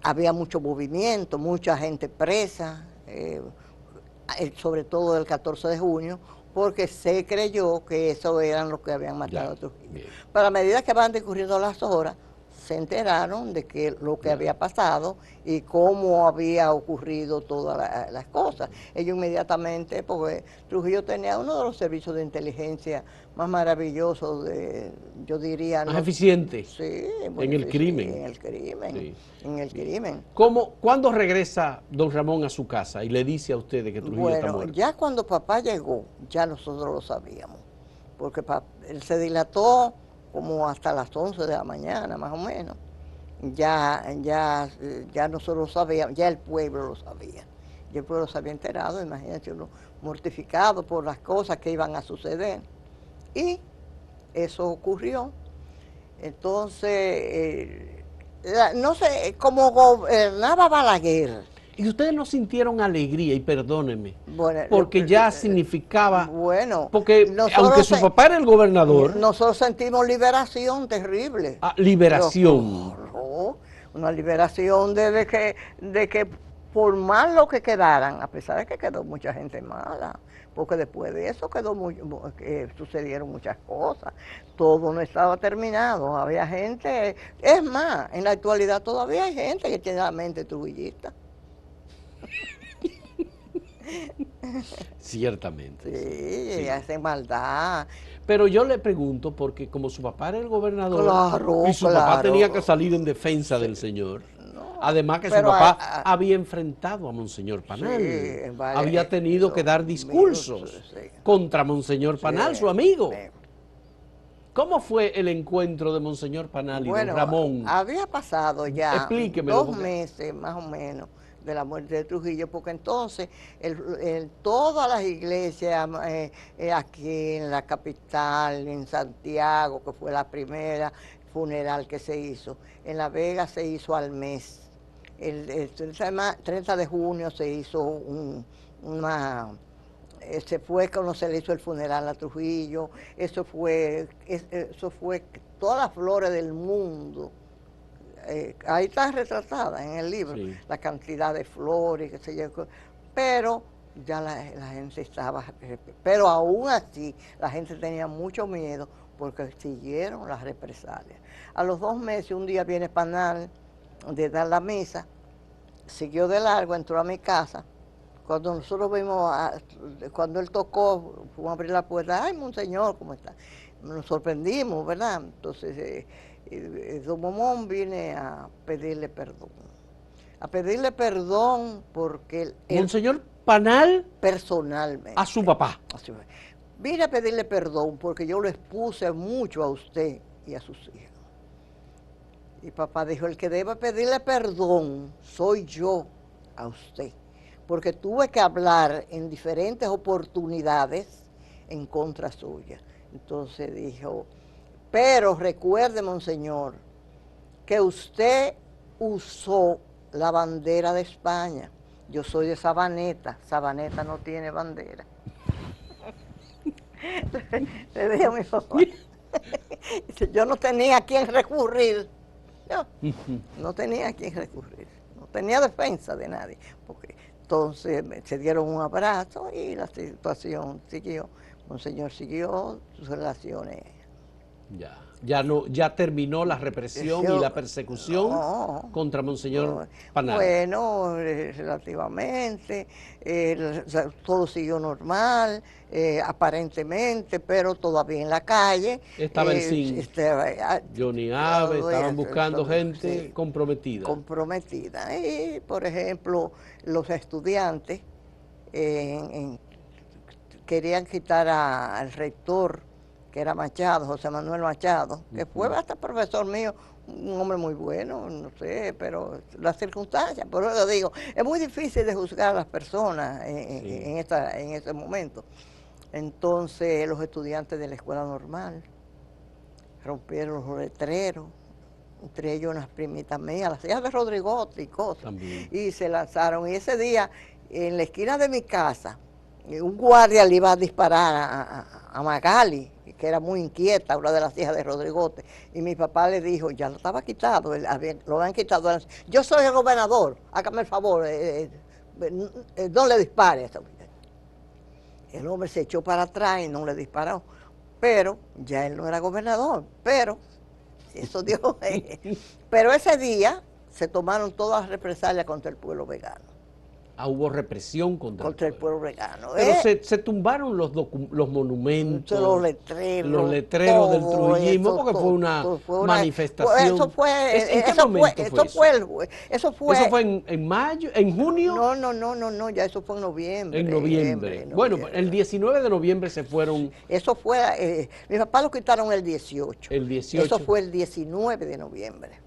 había mucho movimiento, mucha gente presa, sobre todo el 14 de junio, porque se creyó que eso eran los que habían matado a Trujillo. Pero a medida que van discurriendo las horas, se enteraron de que lo que había pasado y cómo había ocurrido todas las cosas. Ellos inmediatamente, porque Trujillo tenía uno de los servicios de inteligencia más maravillosos, yo diría... Más eficiente. Sí, en el crimen. En el crimen, en el crimen. ¿Cuándo regresa don Ramón a su casa y le dice a ustedes que Trujillo está muerto? Ya cuando papá llegó, ya nosotros lo sabíamos, porque él se dilató como hasta las 11 de la mañana, más o menos. Ya nosotros lo sabíamos, ya el pueblo lo sabía. Y el pueblo se había enterado, imagínate uno, mortificado por las cosas que iban a suceder. Y eso ocurrió. Entonces, no sé, como gobernaba Balaguer. ¿Y ustedes no sintieron alegría? Y perdónenme, porque ya significaba... porque aunque su papá era el gobernador... Nosotros sentimos liberación terrible. Liberación. Una liberación de que por mal lo que quedaran, a pesar de que quedó mucha gente mala, porque después de eso sucedieron muchas cosas, todo no estaba terminado, había gente, es más, en la actualidad todavía hay gente que tiene la mente trujillista. Ciertamente. Sí, hacen maldad. Pero yo le pregunto, porque como su papá era el gobernador, y su papá tenía que salir en defensa del señor, además que su papá había enfrentado a Monseñor Panal, había tenido que dar discursos contra Monseñor Panal, su amigo. ¿Cómo fue el encuentro de Monseñor Panal y don Ramón? Había pasado ya 2 meses más o menos de la muerte de Trujillo, porque entonces todas las iglesias aquí en la capital, en Santiago, que fue la primera funeral que se hizo, en La Vega se hizo al mes. El 30 de junio se hizo se fue cuando se le hizo el funeral a Trujillo, eso fue todas las flores del mundo. Ahí está retratada en el libro, la cantidad de flores, qué sé yo, pero ya la gente estaba, pero aún así la gente tenía mucho miedo porque siguieron las represalias. A los 2 meses, un día viene Panal de dar la misa, siguió de largo, entró a mi casa. Cuando nosotros vimos, cuando él tocó, fuimos a abrir la puerta, ¡ay, monseñor, cómo está! Nos sorprendimos, ¿verdad? Entonces, don Momón viene a pedirle perdón. A pedirle perdón porque... Monseñor Panal... Personalmente. A su papá. Vine a pedirle perdón porque yo lo expuse mucho a usted y a sus hijos. Y papá dijo, el que debe pedirle perdón soy yo a usted. Porque tuve que hablar en diferentes oportunidades en contra suya. Entonces dijo, pero recuerde, monseñor, que usted usó la bandera de España. Yo soy de Sabaneta. Sabaneta no tiene bandera. Le dije a mi papá. Yo no tenía a quién recurrir. No tenía a quién recurrir. No tenía defensa de nadie. Porque Entonces se dieron un abrazo y la situación siguió. Monseñor siguió sus relaciones. Ya no, ya terminó la represión y la persecución No, contra Monseñor no. Panal. Bueno, relativamente, todo siguió normal, aparentemente, pero todavía en la calle. Estaba el CIN, Johnny Abe, estaban buscando gente sí, comprometida. comprometida. Y, por ejemplo, los estudiantes querían quitar al rector, que era Machado, José Manuel Machado, que fue hasta profesor mío, un hombre muy bueno, no sé, pero las circunstancias, por eso digo, es muy difícil de juzgar a las personas en ese momento. Entonces los estudiantes de la escuela normal rompieron los letreros, entre ellos unas primitas mías, las hijas de Rodrigote y cosas, También. y se lanzaron. Y ese día, en la esquina de mi casa, un guardia le iba a disparar a Magali, que era muy inquieta, una de las hijas de Rodrigote, y mi papá le dijo, ya lo estaba quitado, lo habían quitado. Yo soy el gobernador, hágame el favor, no le dispare. El hombre se echó para atrás y no le disparó, pero ya él no era gobernador, pero eso dio. Pero ese día se tomaron todas las represalias contra el pueblo vegano. Hubo represión contra el pueblo vegano. Pero se tumbaron los monumentos, los letreros del trujillismo, porque fue una manifestación. Eso fue, ¿En qué momento fue eso? Eso fue en mayo, en junio? No, ya eso fue en noviembre. En noviembre. Bueno, el 19 de noviembre se fueron. Eso fue, mi papá lo quitaron el 18. El 18. Eso fue el 19 de noviembre.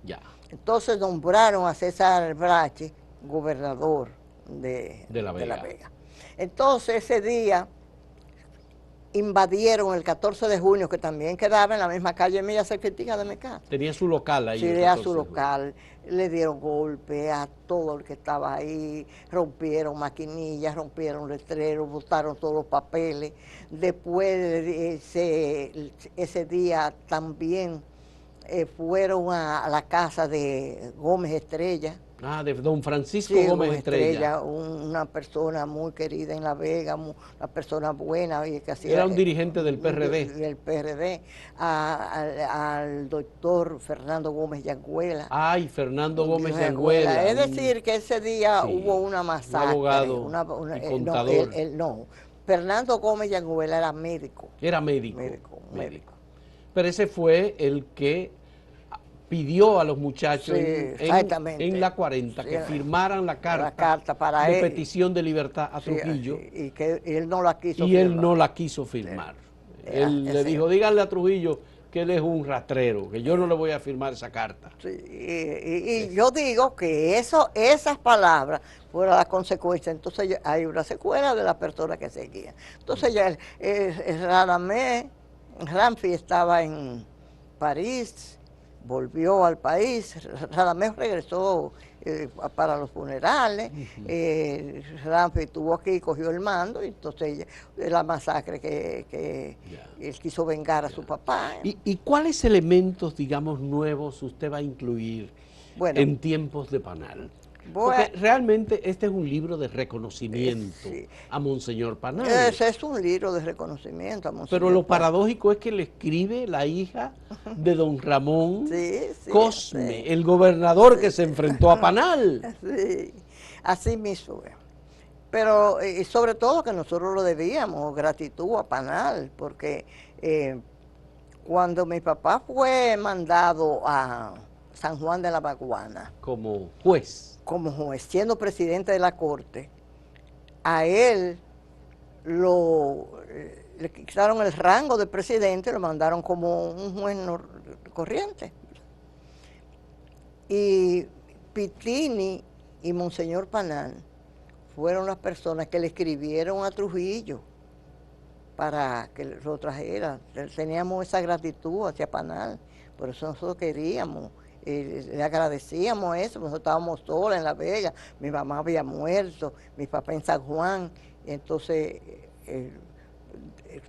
Ya. Entonces nombraron a César Brache gobernador de La Vega. Entonces ese día invadieron el 14 de junio, que también quedaba en la misma calle mía cerquitica de mi casa. Tenía su local ahí. Sí, tenía su local, le dieron golpe a todo el que estaba ahí, rompieron maquinillas, rompieron letreros, botaron todos los papeles. Después ese día también fueron a la casa de Gómez Estrella. De don Francisco Gómez Estrella. Una persona muy querida en La Vega, una persona buena. Y que hacía, era un dirigente del PRD. Del PRD. Al doctor Fernando Gómez Yanguela. Ay, Fernando Gómez Yanguela. Es decir, que ese día hubo una masacre. Un abogado y contador. No, Fernando Gómez Yanguela era médico. Era médico. Pero ese fue el que pidió a los muchachos en la 40 que firmaran la carta para de petición de libertad a Trujillo. Y que él no la quiso firmar. Y él no la quiso firmar. Él le dijo, díganle a Trujillo que él es un rastrero, que yo no le voy a firmar esa carta. Sí, y yo digo que esas palabras fueron la consecuencia. Entonces hay una secuela de la persona que seguía. Entonces ya Ramfi estaba en París, volvió al país, Radamés regresó para los funerales, Ramfi estuvo aquí, cogió el mando, y entonces la masacre que él quiso vengar a su papá. ¿Y cuáles elementos, digamos, nuevos usted va a incluir en tiempos de Panal? Porque realmente este es un libro de reconocimiento a Monseñor Panal. Ese es un libro de reconocimiento a Monseñor Pero lo paradójico es que le escribe la hija de don Ramón Cosme, el gobernador que se enfrentó a Panal. Sí, así mismo. Pero sobre todo que nosotros lo debíamos, gratitud a Panal, porque cuando mi papá fue mandado a San Juan de la Maguana. Como juez. Como juez, siendo presidente de la corte, a él le quitaron el rango de presidente, lo mandaron como un juez corriente. Y Pitini y Monseñor Panal fueron las personas que le escribieron a Trujillo para que lo trajera. Teníamos esa gratitud hacia Panal, por eso nosotros queríamos. Le agradecíamos eso, nosotros estábamos solas en La Vega, mi mamá había muerto, mi papá en San Juan, y entonces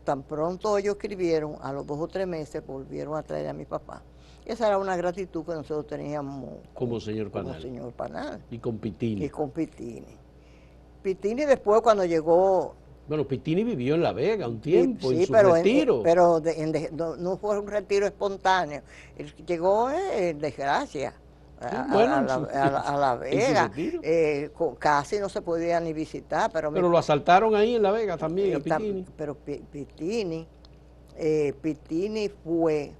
tan pronto ellos escribieron, a los 2 o 3 meses volvieron a traer a mi papá. Esa era una gratitud que nosotros teníamos como señor Panal. Y con Pitini. Y con Pitini. Pittini después cuando llegó... Bueno, Pittini vivió en La Vega un tiempo, sí, en su pero retiro. no fue un retiro espontáneo. Él llegó en desgracia Sí, bueno, a La en su Vega. retiro. Casi no se podía ni visitar, Pero lo asaltaron ahí en La Vega también, a Pittini. pero Pittini fue...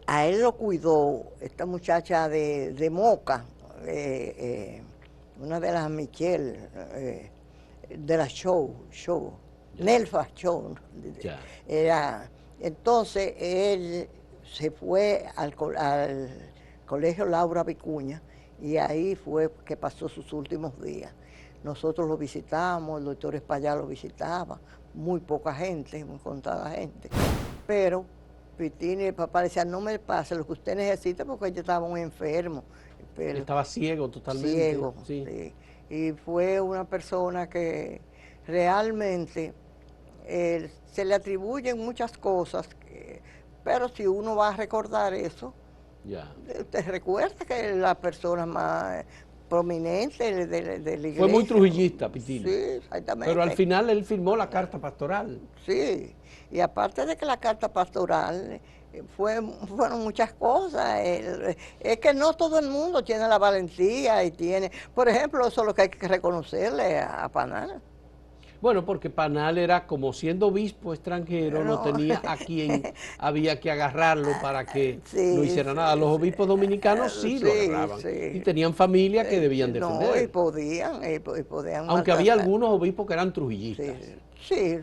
A él lo cuidó esta muchacha de Moca, una de las Michelle, de la show, Ya. Nelfa Show. Ya. Entonces él se fue al colegio Laura Vicuña y ahí fue que pasó sus últimos días. Nosotros lo visitamos, el doctor Espaillat lo visitaba, muy poca gente, muy contada gente, pero Pittini, el papá decía, no me pase lo que usted necesita porque ella estaba muy enfermo. Pero estaba ciego totalmente. Ciego, sí. Sí. Y fue una persona que realmente se le atribuyen muchas cosas, pero si uno va a recordar eso, Ya. te recuerda que la persona más prominente de la iglesia. Fue muy trujillista, Pittini. Sí, exactamente. Pero al final él firmó la carta pastoral. Sí, y aparte de que la carta pastoral fueron muchas cosas, es que no todo el mundo tiene la valentía y tiene, por ejemplo, eso es lo que hay que reconocerle a Panal. Bueno, porque Panal era como siendo obispo extranjero, no tenía a quien había que agarrarlo para que no hiciera nada. Los obispos dominicanos sí lo agarraban y tenían familia que debían defender. No, y podían aunque había algunos obispos que eran trujillistas. Sí,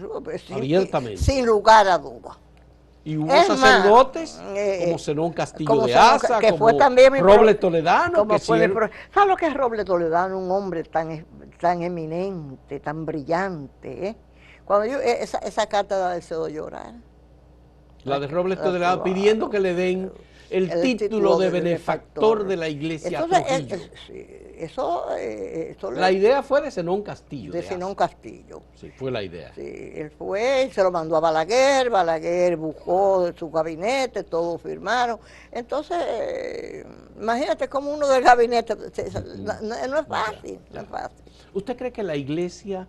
abiertamente. Sin lugar a duda. Y hubo sacerdotes como Zenón Castillo de Asa, que como fue también Robles Toledano. ¿Sabes lo que es Robles Toledano? Un hombre tan eminente, tan brillante. Cuando yo, esa carta da deseo de llorar. La de Robles Toledano pidiendo que le den el título de benefactor de la iglesia. Entonces, la idea fue de Zenón Castillo. De Zenón Castillo. Sí, fue la idea. Sí, él fue y se lo mandó a Balaguer buscó su gabinete, todos firmaron. Entonces, imagínate cómo uno del gabinete, no es fácil, no es fácil. ¿Usted cree que la iglesia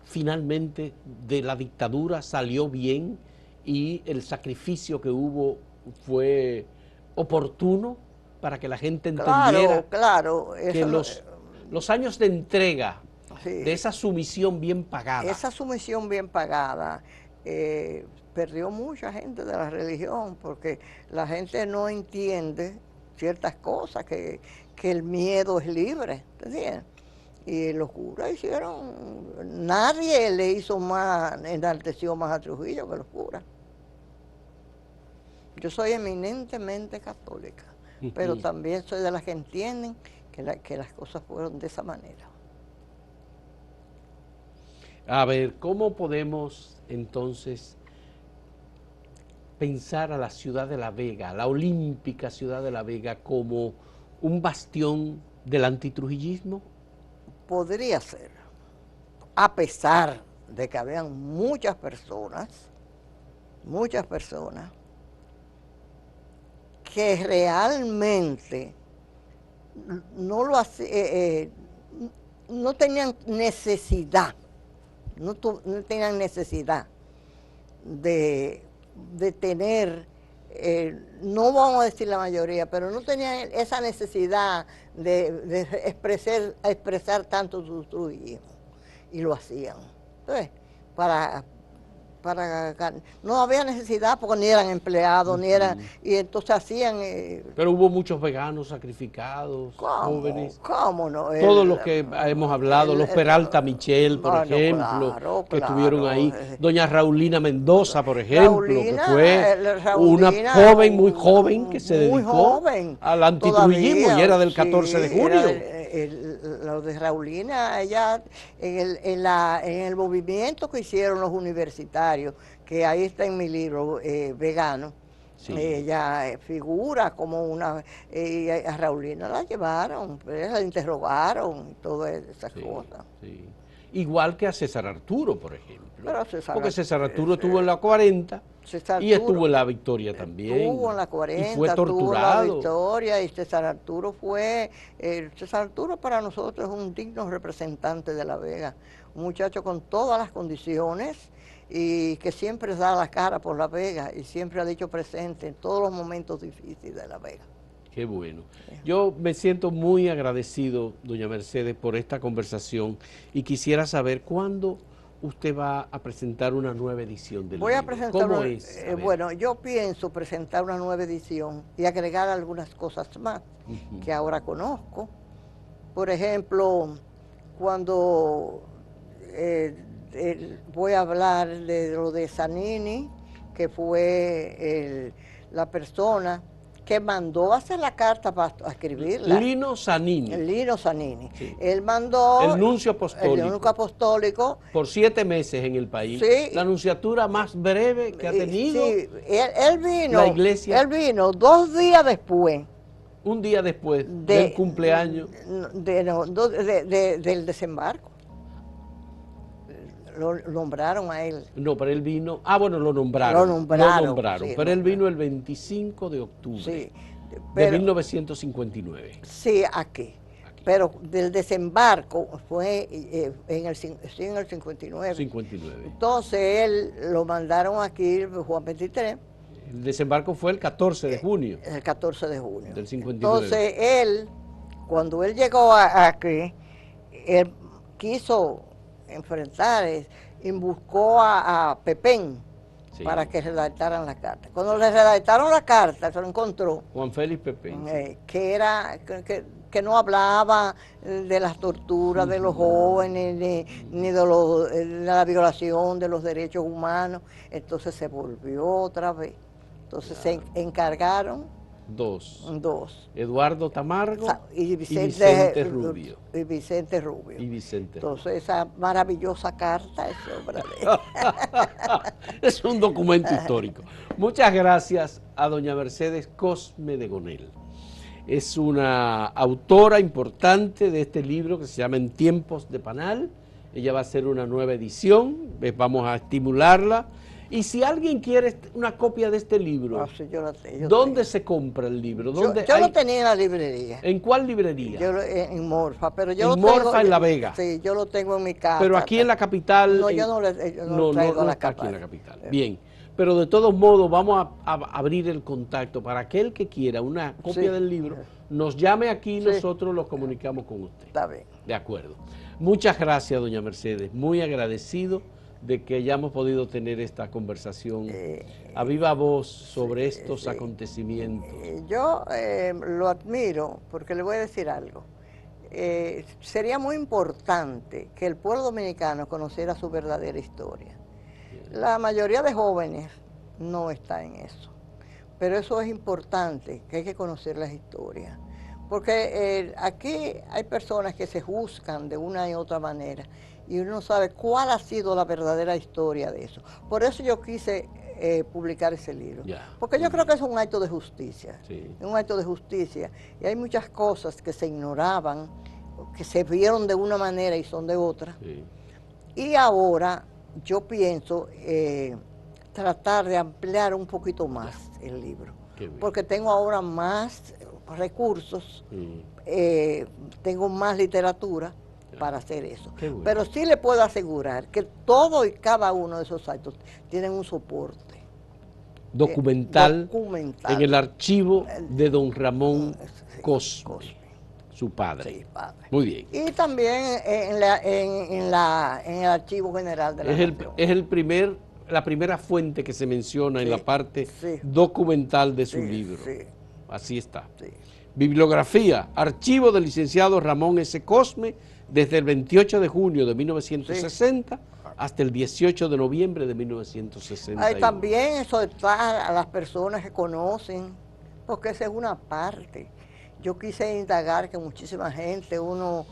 finalmente de la dictadura salió bien y el sacrificio que hubo fue oportuno para que la gente entendiera que los años de entrega, de esa sumisión bien pagada? Esa sumisión bien pagada perdió mucha gente de la religión porque la gente no entiende ciertas cosas, que el miedo es libre, ¿entiendes? Y los curas nadie le hizo más, enalteció más a Trujillo que los curas. Yo soy eminentemente católica, pero también soy de las que entienden que las cosas fueron de esa manera. A ver, ¿cómo podemos entonces pensar a la ciudad de La Vega, la olímpica ciudad de La Vega, como un bastión del antitrujillismo? Podría ser, a pesar de que habían muchas personas que realmente no tenían necesidad, no tenían necesidad de tener, no vamos a decir la mayoría, pero no tenían esa necesidad de expresar tanto su trujillismo, y lo hacían. Entonces, no había necesidad porque ni eran empleados, ni eran, y entonces hacían... Pero hubo muchos veganos sacrificados, jóvenes. ¿Cómo no? Todos los que hemos hablado, los Peralta Michel, por ejemplo, que estuvieron ahí. Doña Raulina Mendoza, por ejemplo, que fue una joven, muy joven, que se dedicó al antitrujillismo y era del 14 de junio. Lo de Raulina, ella en el movimiento que hicieron los universitarios, que ahí está en mi libro, Vegano, ella figura como una... a Raulina la llevaron, la interrogaron y todas esas cosas. Igual que a César Arturo, por ejemplo. Porque César Arturo estuvo en la 40 César Y Arturo estuvo en la Victoria también. estuvo en la 40, y fue estuvo en la torturado. Victoria, y César Arturo César Arturo para nosotros es un digno representante de La Vega, un muchacho con todas las condiciones y que siempre da la cara por La Vega y siempre ha dicho presente en todos los momentos difíciles de La Vega. Qué bueno. Yo me siento muy agradecido, doña Mercedes, por esta conversación y quisiera saber cuándo usted va a presentar una nueva edición del Voy a libro. presentar ¿Cómo es? A ver. bueno, yo pienso presentar una nueva edición y agregar algunas cosas más que ahora conozco. Por ejemplo, cuando voy a hablar de lo de Zanini, que fue la persona que mandó a hacer la carta para escribirla. Lino Zanini. Lino Zanini. Sí. Él mandó... El nuncio apostólico. El nuncio apostólico. Por 7 meses en el país. Sí. La anunciatura más breve que ha tenido. Sí, él vino. La iglesia. Él vino 2 días después. Un día después del cumpleaños. Del desembarco. Lo nombraron a él. No, pero él vino... Ah, bueno, lo nombraron. Lo nombraron. Sí, pero él vino el 25 de octubre sí, de 1959. Sí, aquí. Pero del desembarco fue en el 59. 59. Entonces él lo mandaron aquí, Juan 23. El desembarco fue el 14 de junio. El 14 de junio. Del 59. Entonces él, cuando él llegó aquí, él quiso enfrentar, y buscó a Pepén para que redactaran la carta. Cuando le redactaron la carta, se lo encontró. Juan Félix Pepén. Que no hablaba de las torturas de los jóvenes, ni de la violación de los derechos humanos. Entonces se volvió otra vez. Entonces se encargaron dos. Eduardo Tamargo y Vicente Rubio. Y Vicente Rubio. Entonces esa maravillosa carta es obra de él. Es un documento histórico. Muchas gracias a doña Mercedes Cosme de Gonel. Es una autora importante de este libro que se llama En tiempos de Panal. Ella va a hacer una nueva edición, vamos a estimularla. Y si alguien quiere una copia de este libro, sí, ¿dónde se compra el libro? Yo lo tenía en la librería. ¿En cuál librería? En Morfa, pero yo en Morfa, en La Vega. Sí, yo lo tengo en mi casa. Pero aquí en la capital... No, yo no lo traigo a la capital. Aquí en la capital. Bien, pero de todos modos vamos a abrir el contacto para aquel que quiera una copia del libro, nos llame aquí y nosotros los comunicamos con usted. Está bien. De acuerdo. Muchas gracias, doña Mercedes. Muy agradecido de que hayamos podido tener esta conversación a viva voz sobre estos acontecimientos. Yo lo admiro porque le voy a decir algo. Sería muy importante que el pueblo dominicano conociera su verdadera historia. La mayoría de jóvenes no está en eso, pero eso es importante, que hay que conocer las historias. Porque aquí hay personas que se juzgan de una y otra manera y uno no sabe cuál ha sido la verdadera historia de eso. Por eso yo quise publicar ese libro. Porque yo creo que es un acto de justicia. Es un acto de justicia. Y hay muchas cosas que se ignoraban, que se vieron de una manera y son de otra. Y ahora yo pienso tratar de ampliar un poquito más el libro. Porque tengo ahora más recursos, tengo más literatura para hacer eso. Pero sí le puedo asegurar que todo y cada uno de esos actos tienen un soporte documental en el archivo de don Ramón Cosme, su padre. Sí, padre. Muy bien. Y también en el Archivo General de la Nación. Es la primera fuente que se menciona en la parte documental de su libro. Así está. Bibliografía, archivo del licenciado Ramón S. Cosme, desde el 28 de junio de 1960 hasta el 18 de noviembre de 1961. Hay también exhortar a las personas que conocen, porque esa es una parte. Yo quise indagar que muchísima gente, uno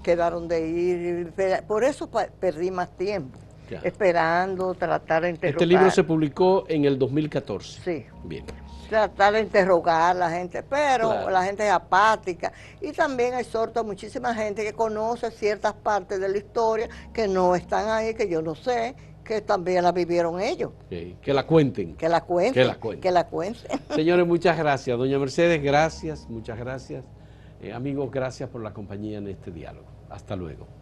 quedaron de ir, por eso perdí más tiempo, esperando, tratar de interrogar. Este libro se publicó en el 2014. Sí. Bien. Tratar de interrogar a la gente, pero la gente es apática. Y también exhorto a muchísima gente que conoce ciertas partes de la historia que no están ahí, que yo no sé, que también la vivieron ellos. Que la cuenten. Que la cuenten. Que la cuenten. Que la cuenten. Señores, muchas gracias. Doña Mercedes, gracias, muchas gracias. Amigos, gracias por la compañía en este diálogo. Hasta luego.